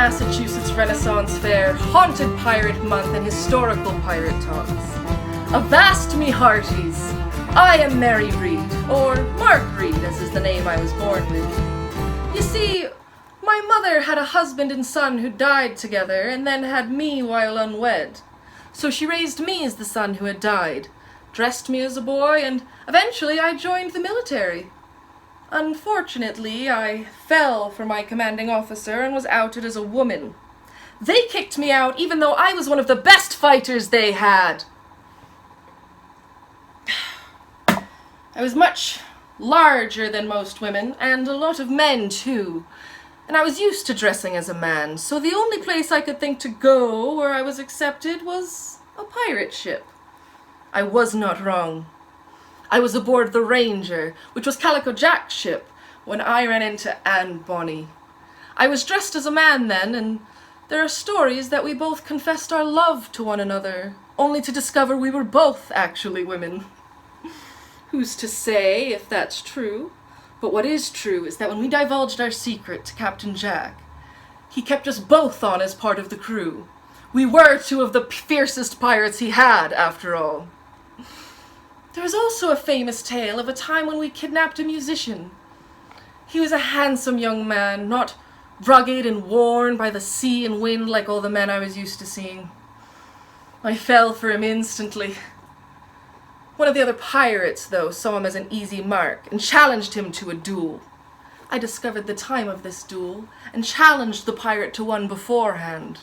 Massachusetts Renaissance Fair, Haunted Pirate Month, and Historical Pirate Talks. Avast me hearties! I am Mary Reed, or Mark Reed, as is the name I was born with. You see, my mother had a husband and son who died together, and then had me while unwed. So she raised me as the son who had died, dressed me as a boy, and eventually I joined the military. Unfortunately, I fell for my commanding officer and was outed as a woman. They kicked me out even though I was one of the best fighters they had. I was much larger than most women, and a lot of men too. And I was used to dressing as a man, so the only place I could think to go where I was accepted was a pirate ship. I was not wrong. I was aboard the Ranger, which was Calico Jack's ship, when I ran into Anne Bonny. I was dressed as a man then, and there are stories that we both confessed our love to one another, only to discover we were both actually women. Who's to say if that's true? But what is true is that when we divulged our secret to Captain Jack, he kept us both on as part of the crew. We were two of the fiercest pirates he had, after all. There is also a famous tale of a time when we kidnapped a musician. He was a handsome young man, not rugged and worn by the sea and wind like all the men I was used to seeing. I fell for him instantly. One of the other pirates, though, saw him as an easy mark and challenged him to a duel. I discovered the time of this duel and challenged the pirate to one beforehand.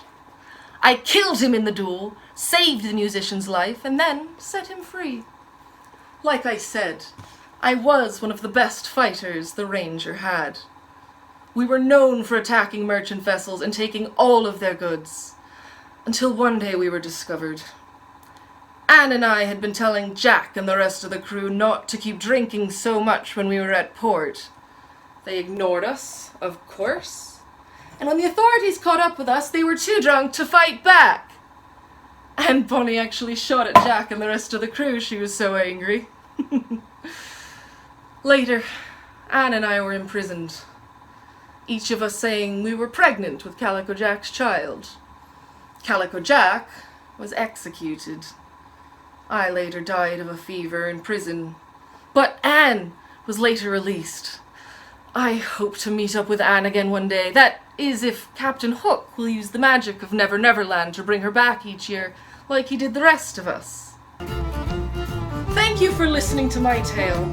I killed him in the duel, saved the musician's life, and then set him free. Like I said, I was one of the best fighters the Ranger had. We were known for attacking merchant vessels and taking all of their goods, until one day we were discovered. Anne and I had been telling Jack and the rest of the crew not to keep drinking so much when we were at port. They ignored us, of course, and when the authorities caught up with us, they were too drunk to fight back. Anne Bonny actually shot at Jack and the rest of the crew, she was so angry. Later, Anne and I were imprisoned, each of us saying we were pregnant with Calico Jack's child. Calico Jack was executed. I later died of a fever in prison, but Anne was later released. I hope to meet up with Anne again one day. That is, if Captain Hook will use the magic of Never Neverland to bring her back each year, like he did the rest of us. Thank you for listening to my tale.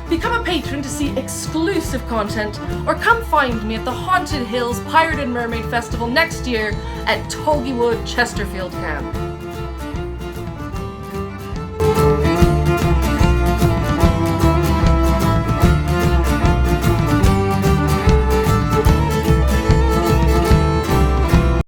Become a patron to see exclusive content, or come find me at the Haunted Hills Pirate and Mermaid Festival next year at Togywood, Chesterfield Camp.